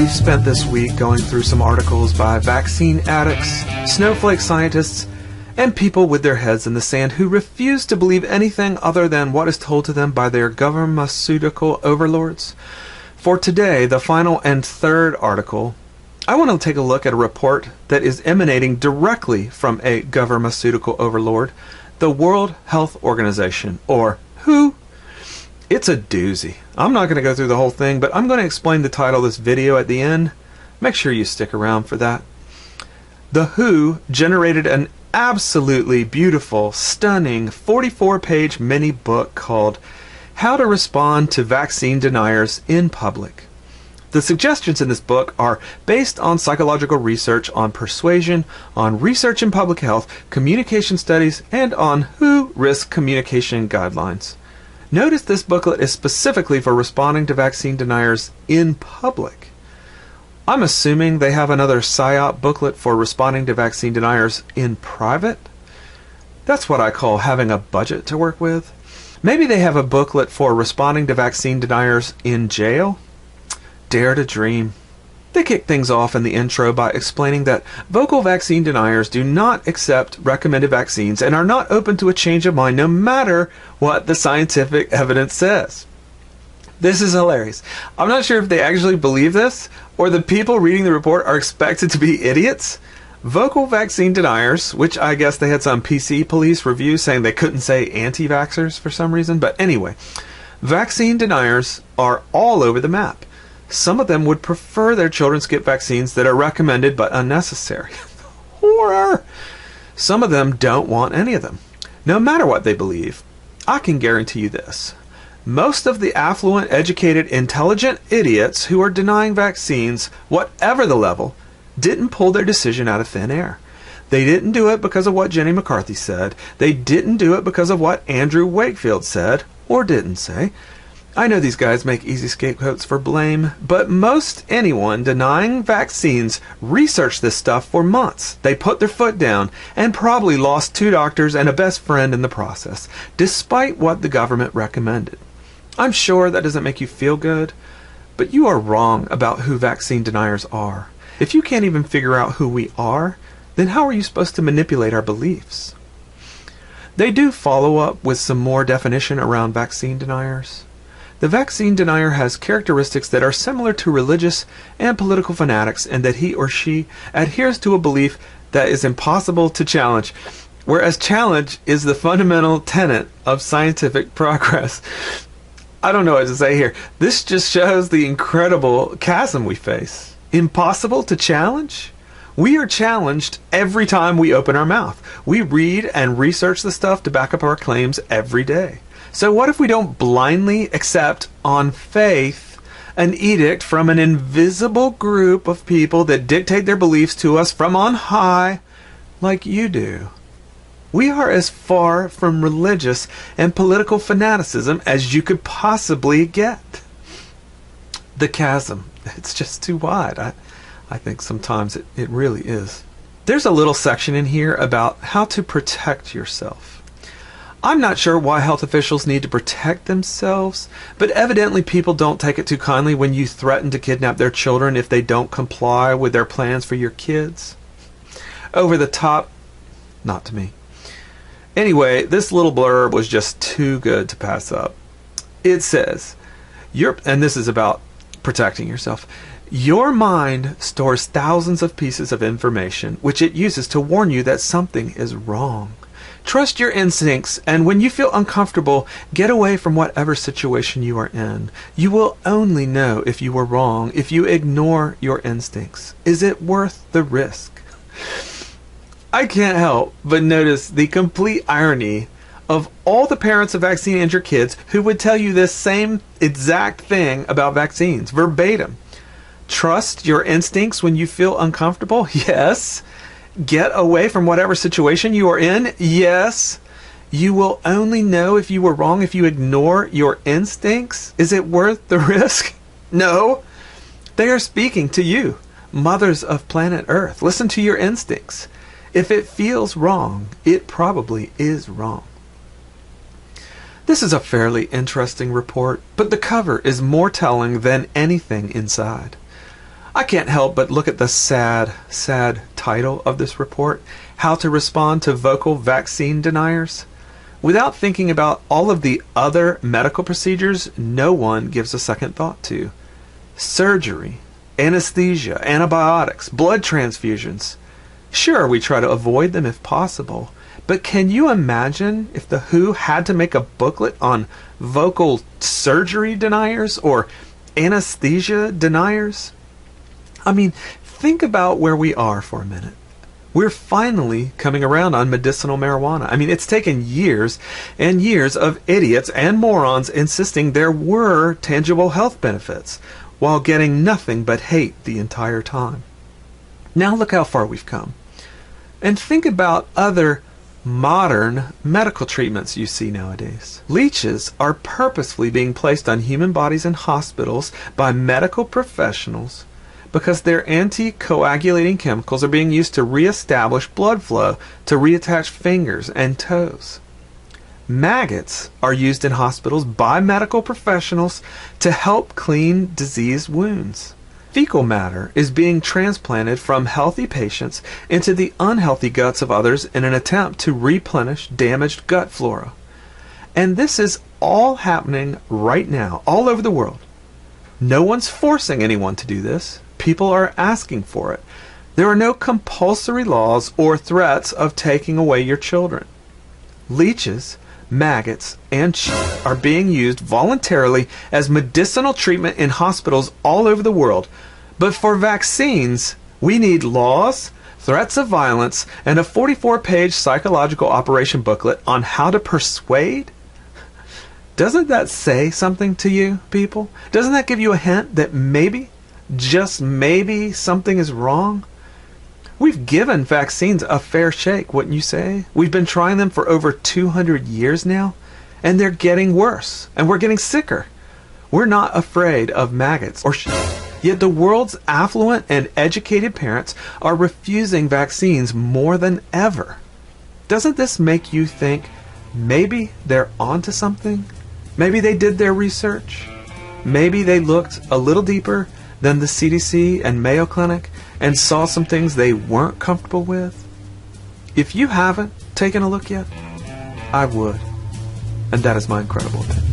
We've spent this week going through some articles by vaccine addicts, snowflake scientists, and people with their heads in the sand who refuse to believe anything other than what is told to them by their Govermaceutical overlords. For today, the final and third article, I want to take a look at a report that is emanating directly from a Govermaceutical overlord, the World Health Organization, or WHO. It's a doozy. I'm not going to go through the whole thing, but I'm going to explain the title of this video at the end. Make sure you stick around for that. The WHO generated an absolutely beautiful, stunning 44-page mini book called How to Respond to Vaccine Deniers in Public. The suggestions in this book are based on psychological research on persuasion, on research in public health, communication studies, and on WHO risk communication guidelines. Notice this booklet is specifically for responding to vaccine deniers in public. I'm assuming they have another PSYOP booklet for responding to vaccine deniers in private. That's what I call having a budget to work with. Maybe they have a booklet for responding to vaccine deniers in jail. Dare to dream. They kick things off in the intro by explaining that vocal vaccine deniers do not accept recommended vaccines and are not open to a change of mind no matter what the scientific evidence says. This is hilarious. I'm not sure if they actually believe this or the people reading the report are expected to be idiots. Vocal vaccine deniers, which I guess they had some PC police review saying they couldn't say anti-vaxxers for some reason, but anyway, vaccine deniers are all over the map. Some of them would prefer their children get vaccines that are recommended but unnecessary. Horror! Some of them don't want any of them. No matter what they believe, I can guarantee you this. Most of the affluent, educated, intelligent idiots who are denying vaccines, whatever the level, didn't pull their decision out of thin air. They didn't do it because of what Jenny McCarthy said. They didn't do it because of what Andrew Wakefield said, or didn't say. I know these guys make easy scapegoats for blame, but most anyone denying vaccines researched this stuff for months. They put their foot down and probably lost 2 doctors and a best friend in the process, despite what the government recommended. I'm sure that doesn't make you feel good, but you are wrong about who vaccine deniers are. If you can't even figure out who we are, then how are you supposed to manipulate our beliefs? They do follow up with some more definition around vaccine deniers. The vaccine denier has characteristics that are similar to religious and political fanatics in that he or she adheres to a belief that is impossible to challenge, whereas challenge is the fundamental tenet of scientific progress. I don't know what to say here. This just shows the incredible chasm we face. Impossible to challenge? We are challenged every time we open our mouth. We read and research the stuff to back up our claims every day. So what if we don't blindly accept on faith an edict from an invisible group of people that dictate their beliefs to us from on high like you do? We are as far from religious and political fanaticism as you could possibly get. The chasm, it's just too wide. I think sometimes it really is. There's a little section in here about how to protect yourself. I'm not sure why health officials need to protect themselves, but evidently people don't take it too kindly when you threaten to kidnap their children if they don't comply with their plans for your kids. Over the top, not to me. Anyway, this little blurb was just too good to pass up. It says, and this is about protecting yourself, your mind stores thousands of pieces of information which it uses to warn you that something is wrong. Trust your instincts, and when you feel uncomfortable, get away from whatever situation you are in. You will only know if you were wrong if you ignore your instincts. Is it worth the risk? I can't help but notice the complete irony of all the parents of vaccine-injured kids who would tell you this same exact thing about vaccines, verbatim. Trust your instincts when you feel uncomfortable? Yes. Get away from whatever situation you are in? Yes. You will only know if you were wrong if you ignore your instincts? Is it worth the risk? No. They are speaking to you, mothers of planet Earth. Listen to your instincts. If it feels wrong, it probably is wrong. This is a fairly interesting report, but the cover is more telling than anything inside. I can't help but look at the sad, sad title of this report, How to Respond to Vocal Vaccine Deniers. Without thinking about all of the other medical procedures no one gives a second thought to. Surgery, anesthesia, antibiotics, blood transfusions. Sure, we try to avoid them if possible, but can you imagine if the WHO had to make a booklet on vocal surgery deniers or anesthesia deniers? I mean, think about where we are for a minute. We're finally coming around on medicinal marijuana. I mean, it's taken years and years of idiots and morons insisting there were tangible health benefits while getting nothing but hate the entire time. Now look how far we've come. And think about other modern medical treatments you see nowadays. Leeches are purposefully being placed on human bodies in hospitals by medical professionals because their anticoagulating chemicals are being used to reestablish blood flow to reattach fingers and toes. Maggots are used in hospitals by medical professionals to help clean diseased wounds. Fecal matter is being transplanted from healthy patients into the unhealthy guts of others in an attempt to replenish damaged gut flora. And this is all happening right now, all over the world. No one's forcing anyone to do this. People are asking for it. There are no compulsory laws or threats of taking away your children. Leeches, maggots, and shit are being used voluntarily as medicinal treatment in hospitals all over the world. But for vaccines, we need laws, threats of violence, and a 44-page psychological operation booklet on how to persuade? Doesn't that say something to you, people? Doesn't that give you a hint that maybe, just maybe, something is wrong? We've given vaccines a fair shake, wouldn't you say? We've been trying them for over 200 years now, and they're getting worse, and we're getting sicker. We're not afraid of maggots or shit. Yet the world's affluent and educated parents are refusing vaccines more than ever. Doesn't this make you think maybe they're onto something? Maybe they did their research. Maybe they looked a little deeper than the CDC and Mayo Clinic and saw some things they weren't comfortable with? If you haven't taken a look yet, I would. And that is my incredible opinion.